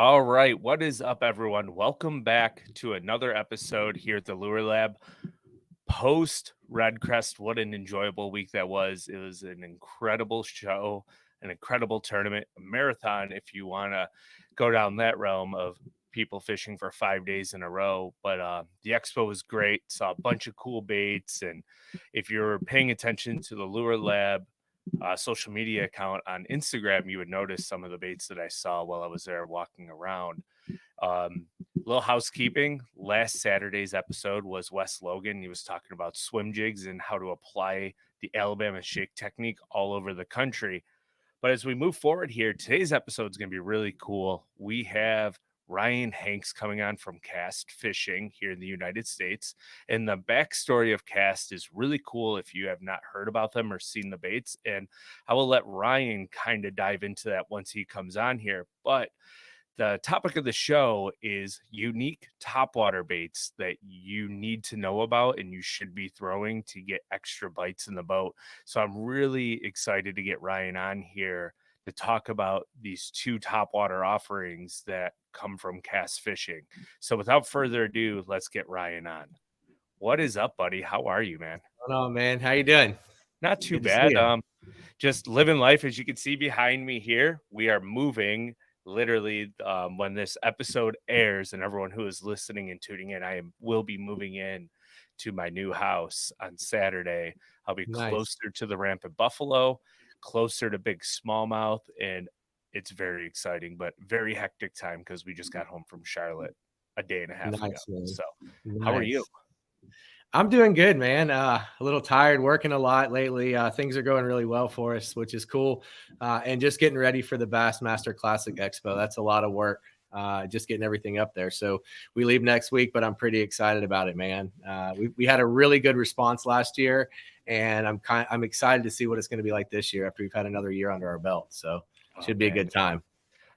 All right, what is up, everyone? Welcome back to another episode here at the Lure Lab. Post Redcrest, what an enjoyable week that was. It was an incredible show, an incredible tournament, a marathon, if you want to go down that realm of people fishing for 5 days in a row. But the expo was great, saw a bunch of cool baits. And if you're paying attention to the Lure Lab social media account on Instagram, you would notice some of the baits that I saw while I was there walking around. Little housekeeping. Last Saturday's episode was Wes Logan. He was talking about swim jigs and how to apply the Alabama shake technique all over the country. But as we move forward here, today's episode is going to be really cool. We have Ryan Hanks coming on from Cast Fishing here in the United States. And the backstory of Cast is really cool if you have not heard about them or seen the baits. And I will let Ryan kind of dive into that once he comes on here. But the topic of the show is unique topwater baits that you need to know about and you should be throwing to get extra bites in the boat. So I'm really excited to get Ryan on here to talk about these two topwater offerings that come from Cast Fishing. So without further ado, let's get Ryan on. What is up, buddy? How are you, man? Hello, man. How you doing? Not too Good to see bad. you. Just living life. As you can see behind me here, we are moving literally when this episode airs, and everyone who is listening and tuning in, will be moving in to my new house on Saturday. I'll be Nice. closer to the ramp at Buffalo, closer to big smallmouth, and it's very exciting, but very hectic time because we just got home from Charlotte a day and a half ago. Nice, man. So how are you? Nice. I'm doing good, man. A little tired, working a lot lately. Things are going really well for us, which is cool. And just getting ready for the Bassmaster Classic Expo. That's a lot of work. Just getting everything up there. So we leave next week, but I'm pretty excited about it, man. We had a really good response last year, and I'm excited to see what it's going to be like this year after we've had another year under our belt. So should be a good time.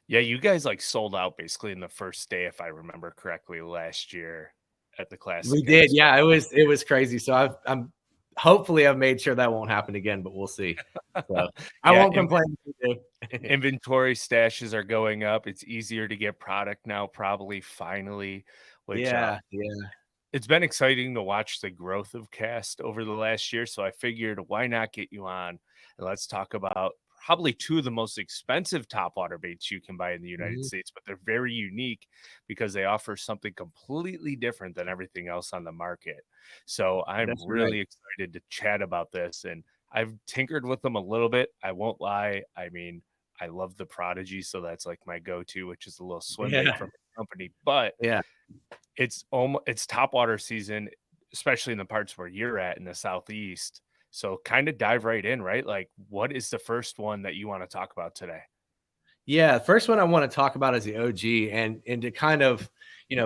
Yeah, you guys like sold out basically in the first day, if I remember correctly, last year at the Classic. We did, yeah. It was crazy. So I'm hopefully I've made sure that won't happen again, but we'll see. So I won't complain. Inventory stashes are going up. It's easier to get product now, probably finally. Which it's been exciting to watch the growth of Cast over the last year. So I figured, why not get you on and let's talk about probably two of the most expensive topwater baits you can buy in the United States, but they're very unique because they offer something completely different than everything else on the market. So I'm really excited to chat about this, and I've tinkered with them a little bit. I won't lie. I mean, I love the Prodigy, so that's like my go-to, which is a little swim bait from the company. But it's topwater season, especially in the parts where you're at in the Southeast. So kind of dive right in, right? Like, what is the first one that you want to talk about today? Yeah, the first one I want to talk about is the OG, and to kind of,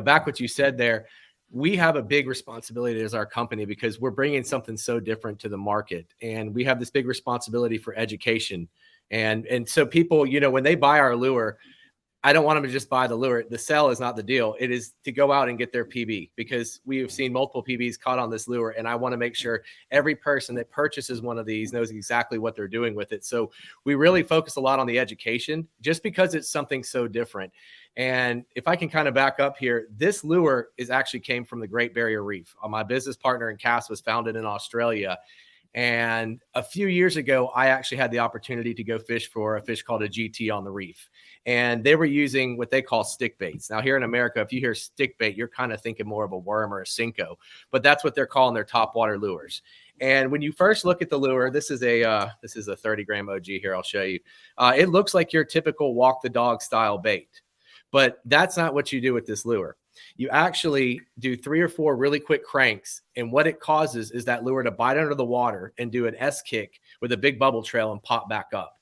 back what you said there, we have a big responsibility as our company because we're bringing something so different to the market, and we have this big responsibility for education. And so people, when they buy our lure, I don't want them to just buy the lure. The sell is not the deal. It is to go out and get their PB, because we have seen multiple PBs caught on this lure. And I want to make sure every person that purchases one of these knows exactly what they're doing with it. So we really focus a lot on the education just because it's something so different. And if I can kind of back up here, this lure actually came from the Great Barrier Reef. My business partner in Cass was founded in Australia. And a few years ago, I actually had the opportunity to go fish for a fish called a GT on the reef. And they were using what they call stick baits. Now, here in America, if you hear stick bait, you're kind of thinking more of a worm or a Cinco, but that's what they're calling their topwater lures. And when you first look at the lure, this is a 30-gram OG here. I'll show you. It looks like your typical walk the dog style bait, but that's not what you do with this lure. You actually do 3 or 4 really quick cranks. And what it causes is that lure to bite under the water and do an S kick with a big bubble trail and pop back up.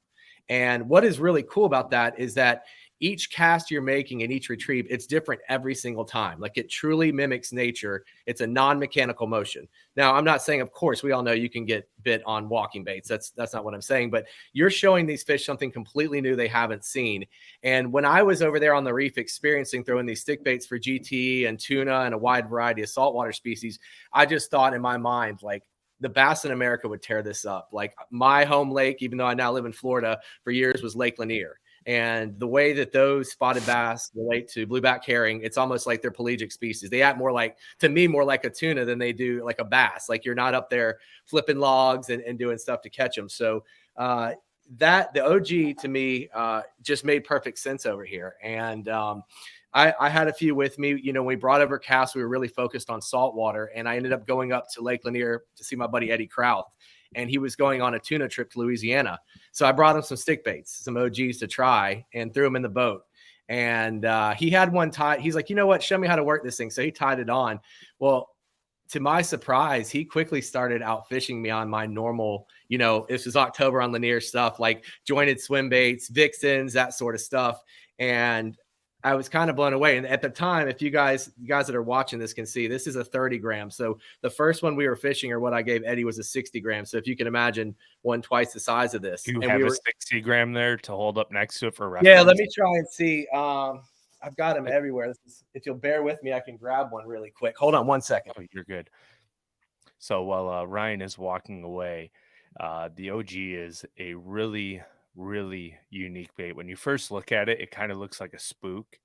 And what is really cool about that is that each cast you're making and each retrieve, it's different every single time. Like, it truly mimics nature. It's a non-mechanical motion. Now, I'm not saying, of course, we all know you can get bit on walking baits. That's not what I'm saying. But you're showing these fish something completely new they haven't seen. And when I was over there on the reef experiencing throwing these stick baits for GT and tuna and a wide variety of saltwater species, I just thought in my mind, like, the bass in America would tear this up. Like, my home lake, even though I now live in Florida for years, was Lake Lanier. And the way that those spotted bass relate to blueback herring, it's almost like they're pelagic species. They act more like, to me, more like a tuna than they do like a bass. Like you're not up there flipping logs and doing stuff to catch them. So that the OG to me just made perfect sense over here. And I had a few with me. You know, when we brought over cast, we were really focused on saltwater, and I ended up going up to Lake Lanier to see my buddy Eddie Krauth, and he was going on a tuna trip to Louisiana. So I brought him some stick baits, some OGs to try, and threw them in the boat. And he had one tied. He's like, you know what? Show me how to work this thing. So he tied it on. Well, to my surprise, he quickly started out fishing me on my normal, you know, this was October on Lanier stuff, like jointed swim baits, vixens, that sort of stuff. And I was kind of blown away. And at the time, if you guys that are watching this can see, this is a 30 gram. So the first one we were fishing, or what I gave Eddie, was a 60 gram. So if you can imagine, one twice the size of this. Do you And have we a were 60 gram there to hold up next to it for reference? Yeah, let me try and see. I've got them everywhere. If you'll bear with me, I can grab one really quick. Hold on one second. Oh, you're good. So while Ryan is walking away, the OG is a really, really unique bait. When you first look at it, it kind of looks like a spook.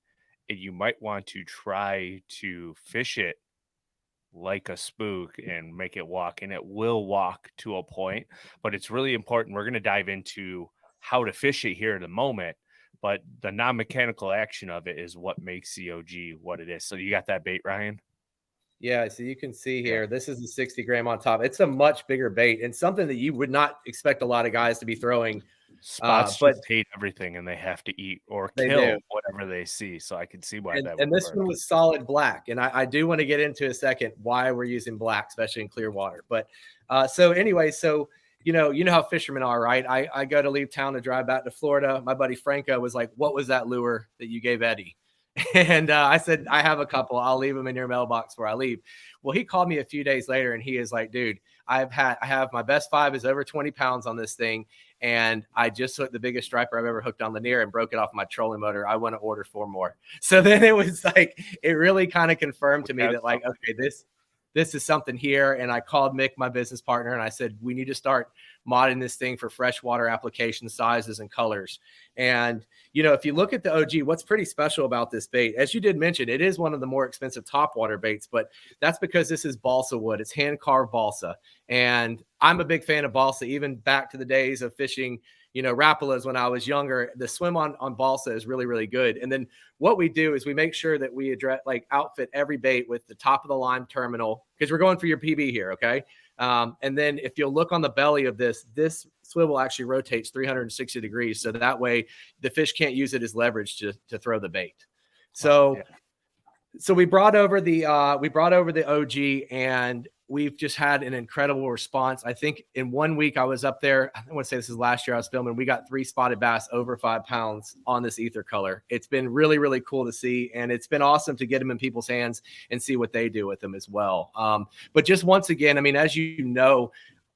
And you might want to try to fish it like a spook and make it walk, and it will walk to a point, but it's really important. We're going to dive into how to fish it here in a moment, but the non-mechanical action of it is what makes the OG what it is. So you got that bait, Ryan? Yeah, so you can see Yeah. here, this is the 60 gram on top. It's a much bigger bait and something that you would not expect a lot of guys to be throwing. Spots But just hate everything, and they have to eat or they do. kill whatever they see. So I can see why And, that would and this work. one was solid black. And I do want to get into a second why we're using black, especially in clear water. But so anyway, so you know how fishermen are, right? I go to leave town to drive back to Florida. My buddy Franco was like, "What was that lure that you gave Eddie?" And I said, "I have a couple. I'll leave them in your mailbox before I leave." Well, he called me a few days later, and he is like, "Dude, I have my best five is over 20 pounds on this thing, and I just hooked the biggest striper I've ever hooked on Lanier and broke it off my trolling motor. I want to order 4 more." So then it was like, it really kind of confirmed to me that, like, okay, this is something here. And I called Mick, my business partner, and I said, we need to start modding this thing for freshwater application sizes and colors. And, you know, if you look at the OG, what's pretty special about this bait, as you did mention, it is one of the more expensive topwater baits, but that's because this is balsa wood. It's hand carved balsa. And I'm a big fan of balsa, even back to the days of fishing, you know, Rapalas when I was younger. The swim on balsa is really, really good. And then what we do is we make sure that we address, like, outfit every bait with the top of the line terminal, because we're going for your PB here. Okay. And then if you'll look on the belly of this swivel actually rotates 360 degrees. So that way the fish can't use it as leverage to throw the bait. So, so we brought over the OG, and we've just had an incredible response. I think in 1 week I was up there. I want to say this is last year I was filming. We got 3 spotted bass over 5 pounds on this ether color. It's been really, really cool to see. And it's been awesome to get them in people's hands and see what they do with them as well. But just once again, I mean, as you know,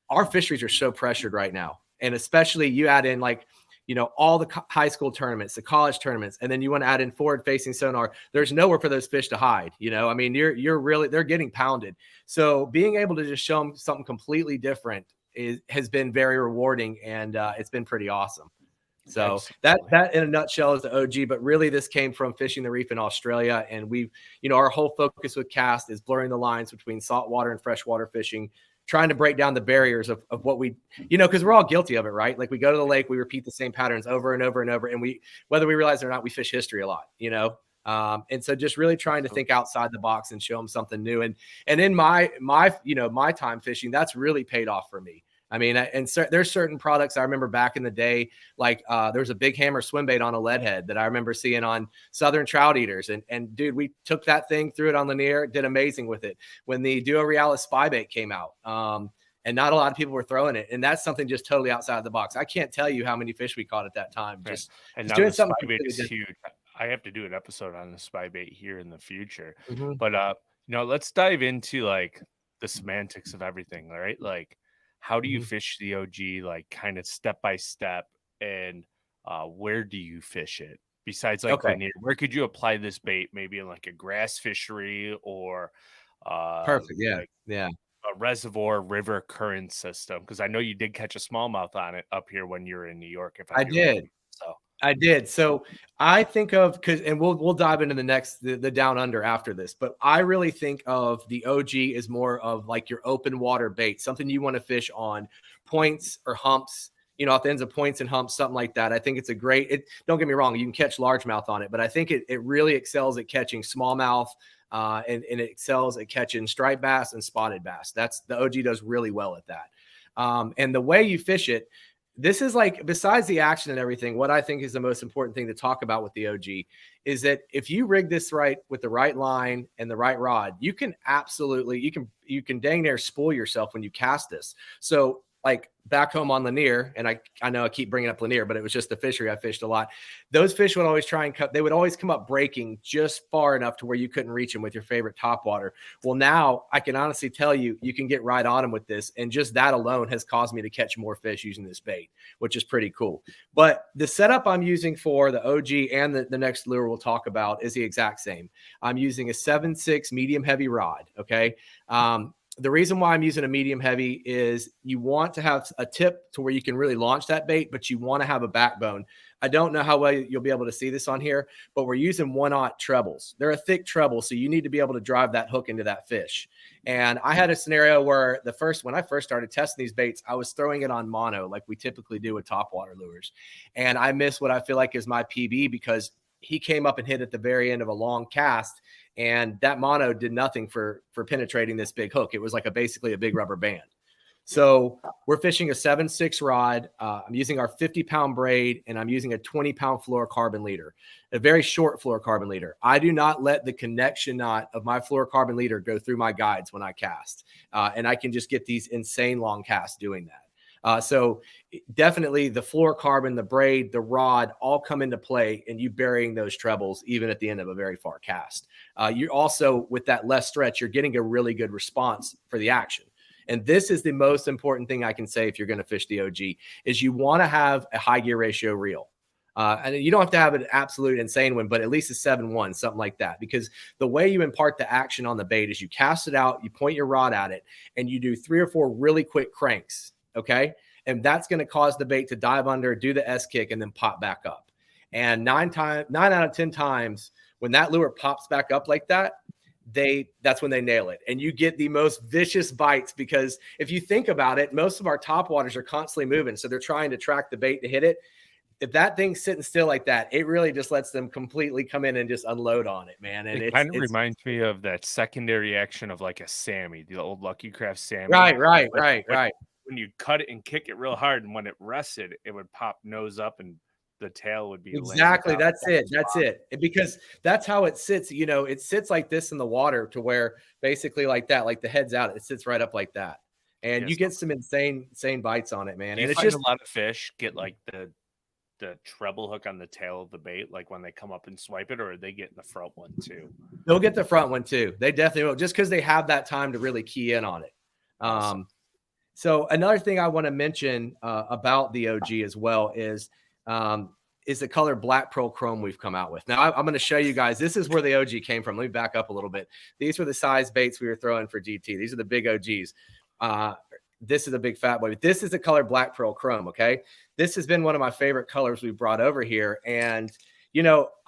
our fisheries are so pressured right now. And especially you add in, like, you know, all the high school tournaments, the college tournaments, and then you want to add in forward facing sonar. There's nowhere for those fish to hide. You know, I mean, you're really, they're getting pounded. So being able to just show them something completely different has been very rewarding, and it's been pretty awesome. So that in a nutshell is the OG, but really this came from fishing the reef in Australia. And we've, you know, our whole focus with cast is blurring the lines between saltwater and freshwater fishing, trying to break down the barriers of what we, you know, because we're all guilty of it, right? Like we go to the lake, we repeat the same patterns over and over and over. And we, whether we realize it or not, we fish history a lot, you know? And so just really trying to think outside the box and show them something new. And in my, you know, my time fishing, that's really paid off for me. I mean, and there's certain products I remember back in the day, like there was a big hammer swim bait on a lead head that I remember seeing on Southern Trout Eaters. And dude, we took that thing, threw it on Lanier, did amazing with it. When the Duo Realis spy bait came out, and not a lot of people were throwing it. And that's something just totally outside of the box. I can't tell you how many fish we caught at that time. Just doing something spy bait is huge. I have to do an episode on the spy bait here in the future. Mm-hmm. But you know, let's dive into like the semantics of everything, all right? Like, how do you fish the OG, like kind of step by step, and where do you fish it besides like Lanier? Where could you apply this bait? Maybe in like a grass fishery or Perfect. Yeah. like yeah. a reservoir river current system? Because I know you did catch a smallmouth on it up here when you were in New York. If I did. so I did. So I think of because, and we'll dive into the next the down under after this, but I really think of the OG as more of like your open water bait, something you want to fish on points or humps, off the ends of points and humps, something like that. I think it's a great. Don't get me wrong, you can catch largemouth on it, but I think it really excels at catching smallmouth. And it excels at catching striped bass and spotted bass. That's the OG does really well at that. And the way you fish it, this is like, besides the action and everything, what I think is the most important thing to talk about with the OG is that if you rig this right with the right line and the right rod, you can absolutely, you can dang near spoil yourself when you cast this. So like back home on Lanier, and I know I keep bringing up Lanier, but it was just the fishery I fished a lot. Those fish would always try and cut. They would always come up breaking just far enough to where you couldn't reach them with your favorite topwater. Well, now I can honestly tell you, you can get right on them with this. And just that alone has caused me to catch more fish using this bait, which is pretty cool. But the setup I'm using for the OG and the next lure we'll talk about is the exact same. I'm using a 7.6 medium heavy rod. Okay. The reason why I'm using a medium heavy is you want to have a tip to where you can really launch that bait, but you want to have a backbone. I don't know how well you'll be able to see this on here, but we're using 1/0 trebles. They're a thick treble, so you need to be able to drive that hook into that fish. And I had a scenario where when I first started testing these baits, I was throwing it on mono like we typically do with topwater lures. And I missed what I feel like is my PB because he came up and hit at the very end of a long cast, and that mono did nothing for penetrating this big hook. It was like basically a big rubber band. So we're fishing a 7.6 rod. I'm using our 50-pound braid, and I'm using a 20-pound fluorocarbon leader, a very short fluorocarbon leader. I do not let the connection knot of my fluorocarbon leader go through my guides when I cast, and I can just get these insane long casts doing that. So definitely the fluorocarbon, the braid, the rod all come into play, and you burying those trebles even at the end of a very far cast. You also, with that less stretch, you're getting a really good response for the action. And this is the most important thing I can say if you're going to fish the OG is you want to have a high gear ratio reel. And you don't have to have an absolute insane one, but at least a 7-1, something like that. Because the way you impart the action on the bait is you cast it out, you point your rod at it, and you do 3 or 4 really quick cranks. Okay. And that's going to cause the bait to dive under, do the S kick, and then pop back up. And 9 out of 10 times when that lure pops back up like that, that's when they nail it. And you get the most vicious bites, because if you think about it, most of our top waters are constantly moving. So they're trying to track the bait to hit it. If that thing's sitting still like that, it really just lets them completely come in and just unload on it, man. And It kind of reminds me of that secondary action of like a Sammy, the old Lucky Craft Sammy. Right. When you cut it and kick it real hard, and when it rested, it would pop nose up and the tail would be exactly. That's it. Because that's how it sits. It sits like this in the water to where basically like that, like the head's out, it sits right up like that. And you get some insane bites on it, man. And it's just a lot of fish get like the treble hook on the tail of the bait, like when they come up and swipe it, or they get in the front one too. They'll get the front one too. They definitely will, just because they have that time to really key in on it. Awesome. So another thing I want to mention about the OG as well is the color black pearl chrome we've come out with. Now I'm going to show you guys. This is where the OG came from. Let me back up a little bit. These were the size baits we were throwing for GT. These are the big OGs. This is a big fat boy. This is the color black pearl chrome. Okay. This has been one of my favorite colors we've brought over here. And,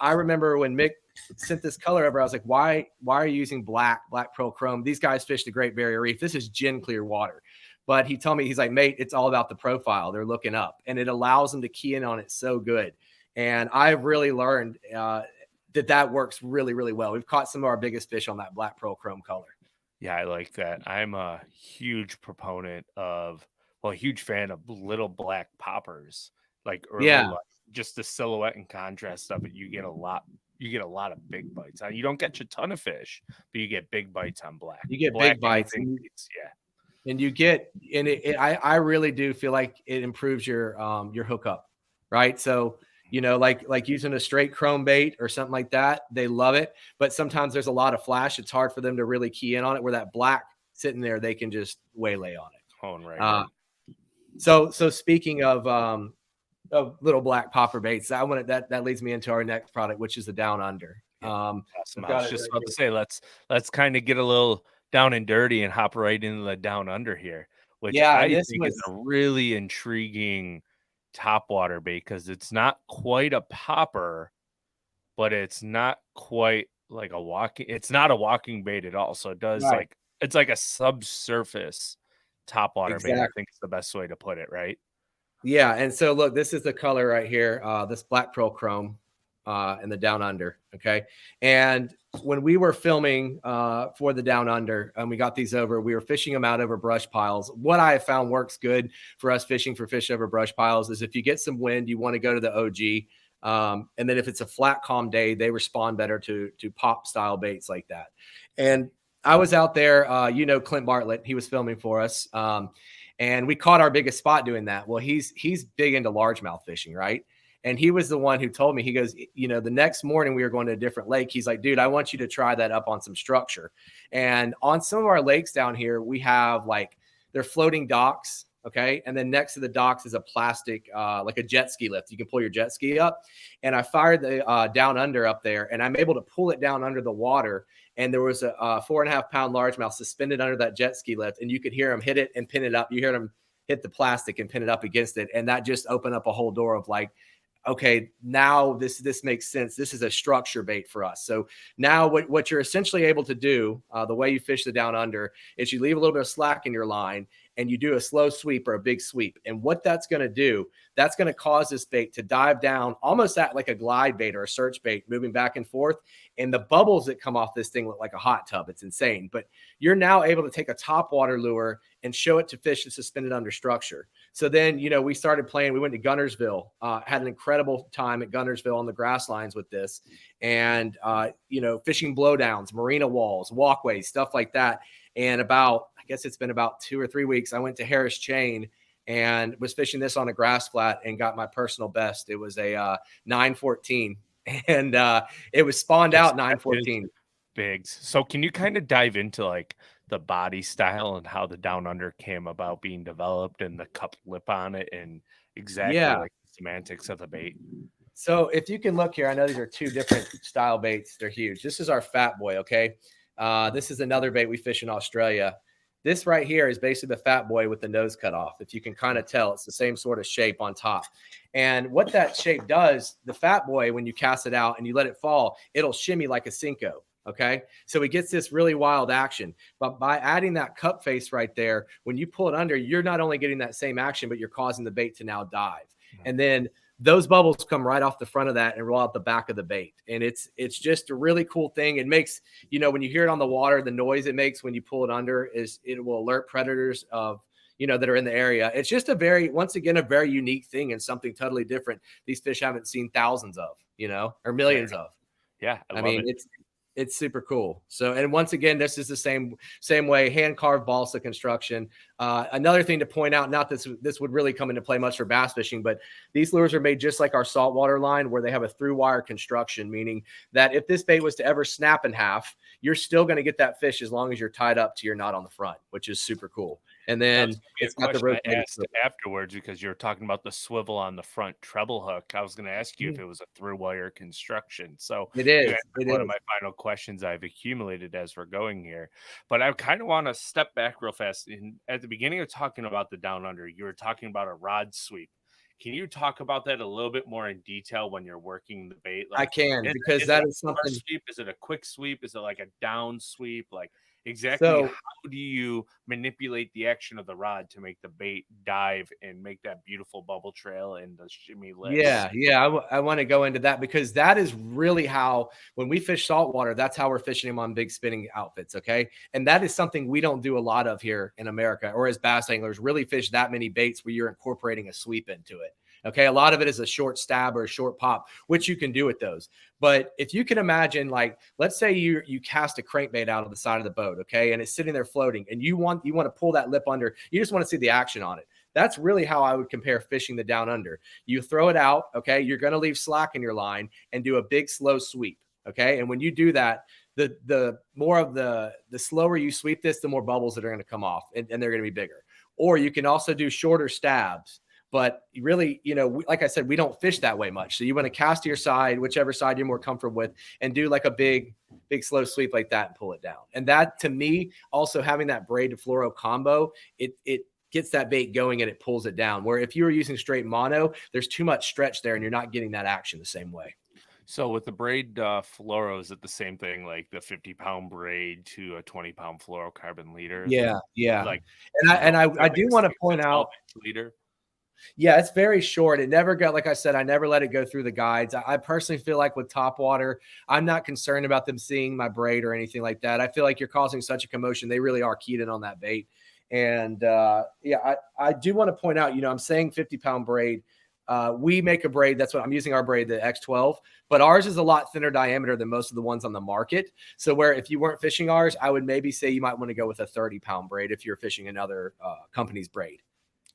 I remember when Mick sent this color over, I was like, why are you using black pearl chrome? These guys fish the Great Barrier Reef. This is gin clear water. But he told me, he's like, mate, it's all about the profile. They're looking up, and it allows them to key in on it so good. And I've really learned that works really, really well. We've caught some of our biggest fish on that black pearl chrome color. Yeah, I like that. I'm a huge proponent of, a huge fan of little black poppers. Like early life, just the silhouette and contrast of it. You get a lot of big bites. You don't catch a ton of fish, but you get big bites on black. You get black big bites. And you get, and I really do feel like it improves your hookup, right? So, like using a straight chrome bait or something like that, they love it. But sometimes there's a lot of flash. It's hard for them to really key in on it, where that black sitting there, they can just waylay on it. Oh, right. So speaking of little black popper baits, that leads me into our next product, which is the down under. Awesome. I was just about to say, let's kind of get a little down and dirty and hop right into the down under here, which I think is a really intriguing topwater bait because it's not quite a popper, but it's not quite like a walking. It's not a walking bait at all. So it does Right. like it's like a subsurface topwater bait. I Exactly. think is the best way to put it, right? Yeah, and so look, this is the color right here, this black pearl chrome in the down under. Okay, and when we were filming for the down under, and we got these over, we were fishing them out over brush piles. What I have found works good for us fishing for fish over brush piles is if you get some wind, you want to go to the OG. And then if it's a flat, calm day, they respond better to pop style baits like that. And I was out there, Clint Bartlett, he was filming for us. And we caught our biggest spot doing that. Well, he's big into largemouth fishing, right? And he was the one who told me, he goes, the next morning we were going to a different lake. He's like, dude, I want you to try that up on some structure. And on some of our lakes down here, we have like, they're floating docks. Okay. And then next to the docks is a plastic, like a jet ski lift. You can pull your jet ski up. And I fired the down under up there, and I'm able to pull it down under the water. And there was a 4.5-pound largemouth suspended under that jet ski lift, and you could hear him hit it and pin it up. You hear him hit the plastic and pin it up against it, and that just opened up a whole door of like, okay, now this makes sense. This is a structure bait for us. So now what you're essentially able to do, the way you fish the down under, is you leave a little bit of slack in your line and you do a slow sweep or a big sweep. And what that's going to do, that's going to cause this bait to dive down almost at like a glide bait or a search bait, moving back and forth. And the bubbles that come off this thing look like a hot tub. It's insane. But you're now able to take a topwater lure and show it to fish that's suspended under structure. So then, we started playing. We went to Gunnersville, had an incredible time at Gunnersville on the grass lines with this, and, fishing blowdowns, marina walls, walkways, stuff like that. And I guess it's been about 2 or 3 weeks, I went to Harris Chain and was fishing this on a grass flat and got my personal best. It was a 914, and it was spawned out 914. Big. So can you kind of dive into like the body style and how the down under came about being developed and the cup lip on it and exactly Yeah. like the semantics of the bait? So if you can look here, I know these are two different style baits. They're huge. This is our fat boy. Okay. This is another bait we fish in Australia. This right here is basically the fat boy with the nose cut off. If you can kind of tell, it's the same sort of shape on top. And what that shape does, the fat boy, when you cast it out and you let it fall, it'll shimmy like a Cinco. Okay. So it gets this really wild action. But by adding that cup face right there, when you pull it under, you're not only getting that same action, but you're causing the bait to now dive. And then those bubbles come right off the front of that and roll out the back of the bait. And it's just a really cool thing. It makes, when you hear it on the water, the noise it makes when you pull it under it will alert predators of, that are in the area. It's just once again, a very unique thing and something totally different. These fish haven't seen thousands of, or millions of. Yeah. I mean, it's super cool. So, and once again, this is the same way, hand carved balsa construction. Another thing to point out, not this would really come into play much for bass fishing, but these lures are made just like our saltwater line, where they have a through wire construction, meaning that if this bait was to ever snap in half, you're still going to get that fish as long as you're tied up to your knot on the front, which is super cool. And then it's got the rope. I asked afterwards because you're talking about the swivel on the front treble hook. I was going to ask you if it was a through wire construction. So it is. One of my final questions I've accumulated as we're going here, but I kind of want to step back real fast. At the beginning of talking about the down under, you were talking about a rod sweep. Can you talk about that a little bit more in detail when you're working the bait? Like, I can, because that is something. Sweep? Is it a quick sweep? Is it like a down sweep? Like, exactly how do you manipulate the action of the rod to make the bait dive and make that beautiful bubble trail and the shimmy lips? Yeah. I want to go into that, because that is really how, when we fish saltwater, that's how we're fishing them on big spinning outfits. Okay. And that is something we don't do a lot of here in America, or as bass anglers, really fish that many baits where you're incorporating a sweep into it. Okay. A lot of it is a short stab or a short pop, which you can do with those. But if you can imagine, like, let's say you cast a crankbait out of the side of the boat. Okay. And it's sitting there floating, and you want to pull that lip under, you just want to see the action on it. That's really how I would compare fishing the down under. You throw it out. Okay. You're going to leave slack in your line and do a big slow sweep. Okay. And when you do that, the more of the slower you sweep this, the more bubbles that are going to come off, and they're going to be bigger. Or you can also do shorter stabs. But really, like I said, we don't fish that way much. So you want to cast to your side, whichever side you're more comfortable with, and do like a big slow sweep like that and pull it down. And that, to me, also having that braid to fluoro combo, it gets that bait going and it pulls it down. Where if you were using straight mono, there's too much stretch there and you're not getting that action the same way. So with the braid fluoro, is it the same thing, like the 50-pound braid to a 20-pound fluorocarbon leader? Yeah, yeah. Like And I you don't and I, is it I like do a want to 6 to point out, 12-inch leader? yeah, it's very short. It never got, like I said, I never let it go through the guides. I personally feel like with Topwater, I'm not concerned about them seeing my braid or anything like that. I feel like you're causing such a commotion. They really are keyed in on that bait. And yeah, I do want to point out, I'm saying 50-pound braid. We make a braid. That's what I'm using, our braid, the X12, but ours is a lot thinner diameter than most of the ones on the market. So where if you weren't fishing ours, I would maybe say you might want to go with a 30-pound braid if you're fishing another company's braid.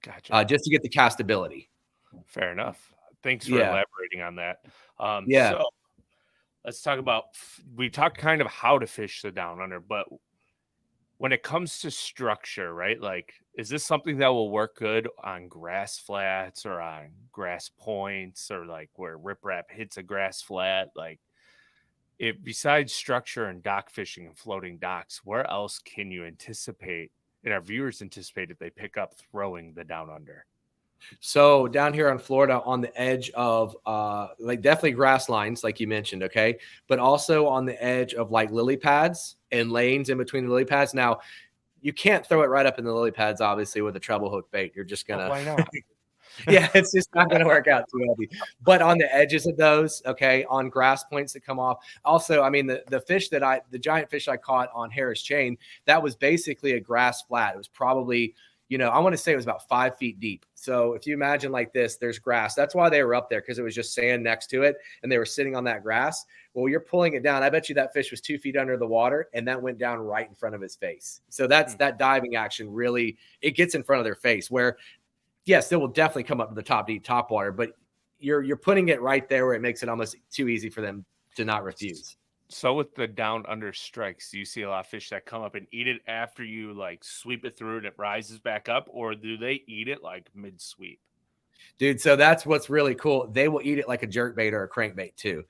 Gotcha. Just to get the castability. Fair enough. Thanks for Yeah. elaborating on that. Yeah. So let's talk about, we talked kind of how to fish the down under, but when it comes to structure, right? Like, is this something that will work good on grass flats or on grass points, or like where riprap hits a grass flat? Like, if besides structure and dock fishing and floating docks, where else can you anticipate and our viewers anticipate if they pick up throwing the down under? So down here in Florida, on the edge of like definitely grass lines, like you mentioned, okay, but also on the edge of like lily pads and lanes in between the lily pads. Now, you can't throw it right up in the lily pads, obviously, with a treble hook bait. You're just But gonna, why not? yeah, it's just not gonna work out too healthy. But on the edges of those, okay, on grass points that come off. Also, I mean, the giant fish I caught on Harris Chain, that was basically a grass flat. It was probably, I want to say it was about 5 feet deep. So if you imagine like this, there's grass. That's why they were up there, because it was just sand next to it and they were sitting on that grass. Well, you're pulling it down. I bet you that fish was 2 feet under the water and that went down right in front of his face. So that's that diving action really, it gets in front of their face where, yes, it will definitely come up to the top deep top water, but you're putting it right there where it makes it almost too easy for them to not refuse. So with the down under strikes, do you see a lot of fish that come up and eat it after you like sweep it through and it rises back up, or do they eat it like mid sweep? Dude, so that's what's really cool. They will eat it like a jerk bait or a crankbait too.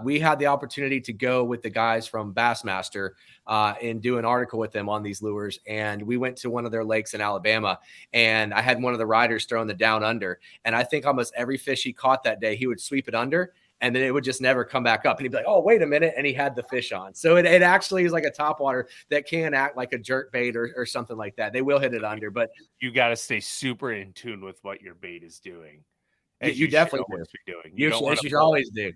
We had the opportunity to go with the guys from Bassmaster and do an article with them on these lures. And we went to one of their lakes in Alabama, and I had one of the riders throwing the down under. And I think almost every fish he caught that day, he would sweep it under, and then it would just never come back up. And he'd be like, oh, wait a minute. And he had the fish on. So it actually is like a topwater that can act like a jerk bait or something like that. They will hit it under, but you got to stay super in tune with what your bait is doing. You definitely do. Be doing. You should always do.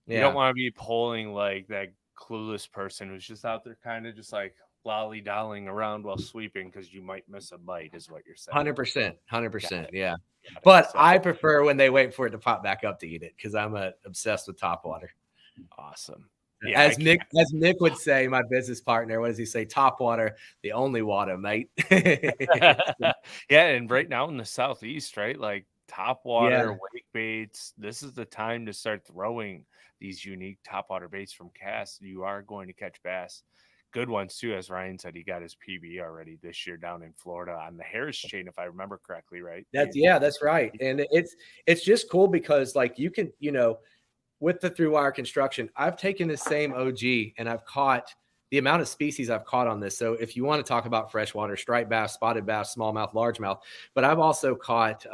Yeah. You don't want to be pulling like that clueless person who's just out there kind of just like lolly-dolling around while sweeping, because you might miss a bite, is what you're saying. 100%. Yeah. But I prefer when they wait for it to pop back up to eat it, because I'm obsessed with topwater. Awesome. Yeah, as Nick would say, my business partner, what does he say? Topwater, the only water, mate. Yeah, and right now in the Southeast, right? Like topwater, wake baits, this is the time to start throwing these unique topwater baits from casts. You are going to catch bass. Good ones too, as Ryan said. He got his PB already this year down in Florida on the Harris Chain, if I remember correctly, right? That's right. And it's just cool because like you can, with the through wire construction, I've taken the same OG and I've caught the amount of species I've caught on this. So if you want to talk about freshwater, striped bass, spotted bass, smallmouth, largemouth, but I've also caught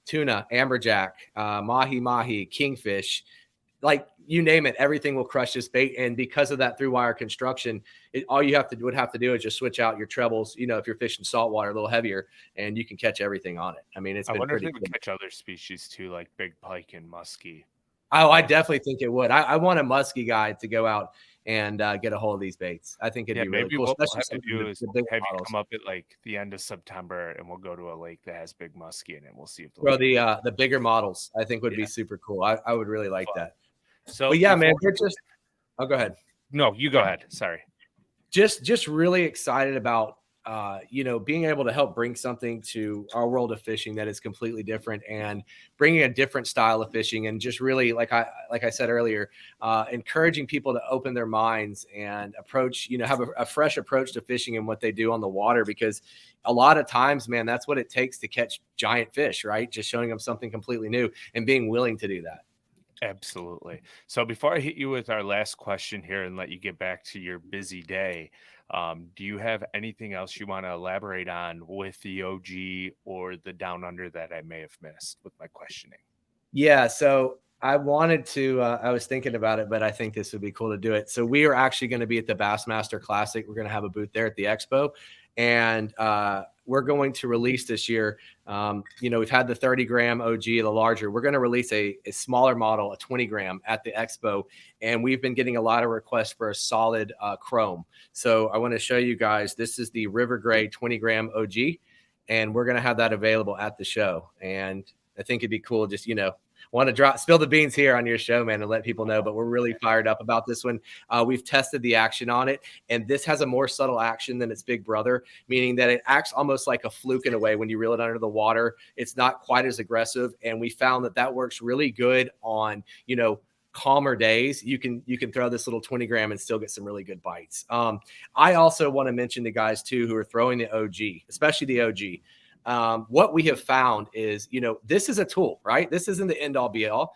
tuna, amberjack, mahi, kingfish, like you name it, everything will crush this bait. And because of that through wire construction, all you would have to do is just switch out your trebles. If you're fishing saltwater, a little heavier, and you can catch everything on it. I mean, I wonder if they would catch other species too, like big pike and muskie. Oh, I definitely think it would. I want a muskie guy to go out and get a hold of these baits. I think it'd be really cool. What we'll have to do is have you come up at like the end of September, and we'll go to a lake that has big muskie in it. We'll see if the bigger models I think would be super cool. I would really like that. So but yeah, man, we're just. Oh, go ahead. No, you go ahead. Sorry. Just really excited about being able to help bring something to our world of fishing that is completely different, and bringing a different style of fishing, and just really, like I said earlier, encouraging people to open their minds and approach, have a fresh approach to fishing and what they do on the water, because a lot of times, man, that's what it takes to catch giant fish, right? Just showing them something completely new and being willing to do that. Absolutely. So before I hit you with our last question here and let you get back to your busy day, do you have anything else you want to elaborate on with the OG or the Down Under that I may have missed with my questioning? Yeah, so I wanted to. I was thinking about it, but I think this would be cool to do it. So we are actually going to be at the Bassmaster Classic. We're going to have a booth there at the expo, and we're going to release this year. We've had the 30-gram OG, the larger. We're going to release a smaller model, a 20-gram, at the expo, and we've been getting a lot of requests for a solid chrome. So I want to show you guys. This is the River Gray 20-gram OG, and we're going to have that available at the show. And I think it'd be cool, just want to spill the beans here on your show, man, and let people know. But we're really fired up about this one. We've tested the action on it, and this has a more subtle action than its big brother, meaning that it acts almost like a fluke in a way when you reel it under the water. It's not quite as aggressive, and we found that works really good on calmer days. You can throw this little 20-gram and still get some really good bites. I also want to mention the guys too who are throwing the OG, especially the OG. What we have found is, this is a tool, right? This isn't the end all be all.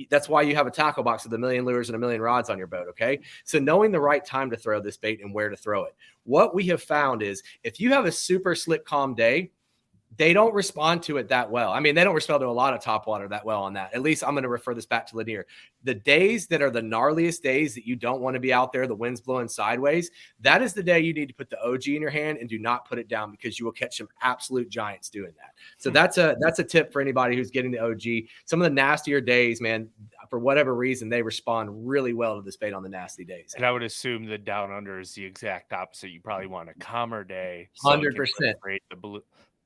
That's why you have a tackle box with a million lures and a million rods on your boat. Okay. So knowing the right time to throw this bait and where to throw it. What we have found is if you have a super slick, calm day, they don't respond to it that well. I mean, they don't respond to a lot of topwater that well on that. At least I'm going to refer this back to Lanier. The days that are the gnarliest days that you don't want to be out there, the wind's blowing sideways, that is the day you need to put the OG in your hand and do not put it down, because you will catch some absolute giants doing that. So that's a tip for anybody who's getting the OG. Some of the nastier days, man, for whatever reason, they respond really well to this bait on the nasty days. And I would assume the Down Under is the exact opposite. You probably want a calmer day so it can 100%.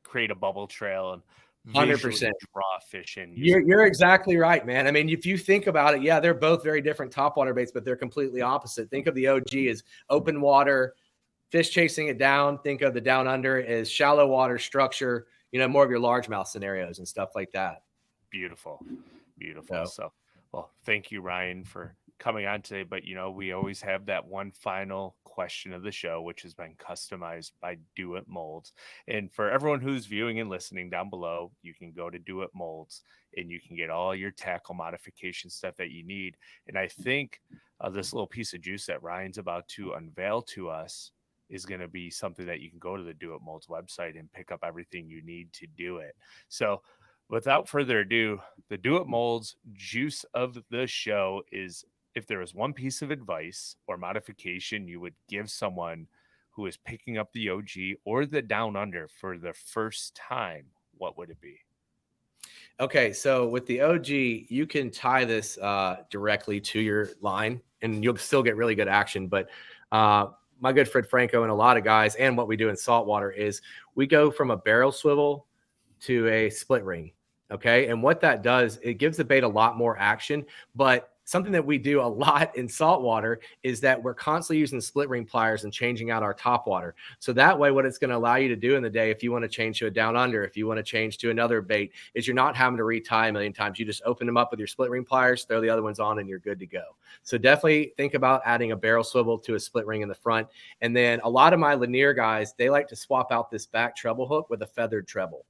create a bubble trail and 100%. visually draw fish in. You're exactly right, man. I mean, if you think about it, yeah, they're both very different topwater baits, but they're completely opposite. Think of the OG as open water, fish chasing it down. Think of the Down Under as shallow water structure, more of your largemouth scenarios and stuff like that. Beautiful. So, well, thank you, Ryan, for coming on today. But, we always have that one final question of the show, which has been customized by Do It Molds. And for everyone who's viewing and listening down below, you can go to Do It Molds and you can get all your tackle modification stuff that you need. And I think this little piece of juice that Ryan's about to unveil to us is going to be something that you can go to the Do It Molds website and pick up everything you need to do it. So, without further ado, the Do It Molds juice of the show is, if there was one piece of advice or modification you would give someone who is picking up the OG or the Down Under for the first time, what would it be? Okay, so with the OG, you can tie this directly to your line and you'll still get really good action. But my good friend Franco and a lot of guys, and what we do in saltwater is we go from a barrel swivel to a split ring. Okay. And what that does, it gives the bait a lot more action. But something that we do a lot in saltwater is that we're constantly using split ring pliers and changing out our topwater. So that way, what it's going to allow you to do in the day, if you want to change to a Down Under, if you want to change to another bait, is you're not having to retie a million times. You just open them up with your split ring pliers, throw the other ones on, and you're good to go. So definitely think about adding a barrel swivel to a split ring in the front. And then a lot of my Lanier guys, they like to swap out this back treble hook with a feathered treble.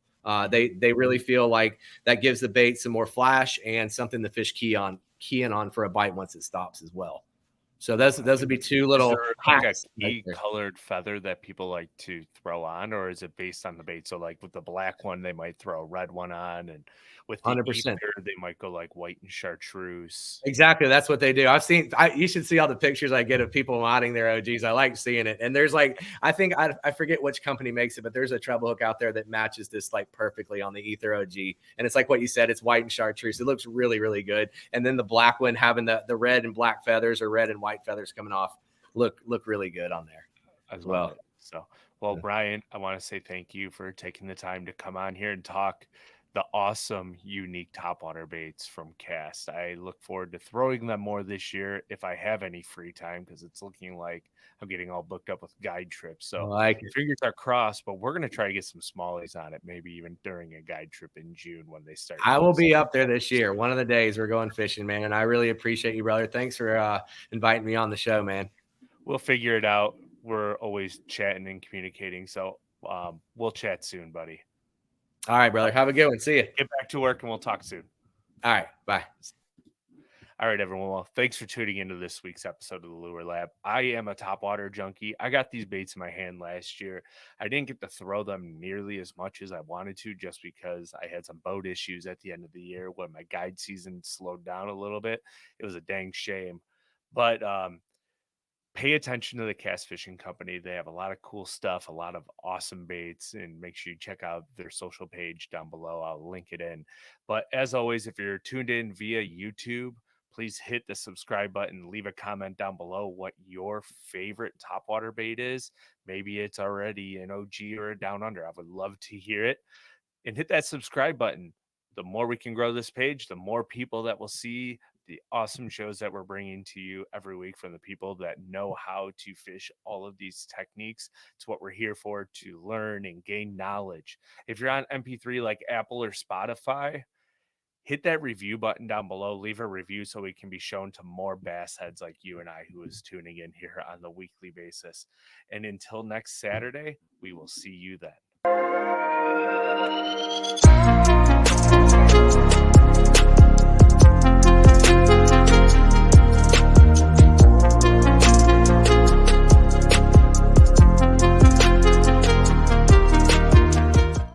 They really feel like that gives the bait some more flash and something the fish key in on for a bite once it stops as well. So those would be two little hacks. Like a colored feather that people like to throw on, or is it based on the bait? So like with the black one, they might throw a red one on, and with the 100%. ether, they might go like white and chartreuse. Exactly. That's what they do. You should see all the pictures I get of people modding their OGs. I like seeing it. And there's I think I forget which company makes it, but there's a treble hook out there that matches this like perfectly on the ether OG. And it's like what you said, it's white and chartreuse. It looks really, really good. And then the black one having the red and black feathers or red and white feathers coming off look really good on there as well. So, well, Brian, I want to say thank you for taking the time to come on here and talk the awesome, unique topwater baits from Cast. I look forward to throwing them more this year if I have any free time, because it's looking like I'm getting all booked up with guide trips. So fingers are crossed, but we're going to try to get some smallies on it, maybe even during a guide trip in June when they start. I will be up there this year. One of the days we're going fishing, man. And I really appreciate you, brother. Thanks for inviting me on the show, man. We'll figure it out. We're always chatting and communicating. So we'll chat soon, buddy. All right, brother. Have a good one. See you. Get back to work and we'll talk soon. All right. Bye. All right, everyone. Well, thanks for tuning into this week's episode of the Lure Lab. I am a topwater junkie. I got these baits in my hand last year. I didn't get to throw them nearly as much as I wanted to just because I had some boat issues at the end of the year when my guide season slowed down a little bit. It was a dang shame. But pay attention to the Cast Fishing Company. They have a lot of cool stuff, a lot of awesome baits, and make sure you check out their social page down below. I'll link it in. But as always, if you're tuned in via YouTube, please hit the subscribe button, leave a comment down below what your favorite topwater bait is. Maybe it's already an OG or a down under. I would love to hear it. And hit that subscribe button. The more we can grow this page, the more people that will see the awesome shows that we're bringing to you every week from the people that know how to fish all of these techniques. It's what we're here for, to learn and gain knowledge. If you're on MP3 like Apple or Spotify, hit that review button down below, leave a review so we can be shown to more bass heads like you and I who is tuning in here on the weekly basis. And until next Saturday, we will see you then.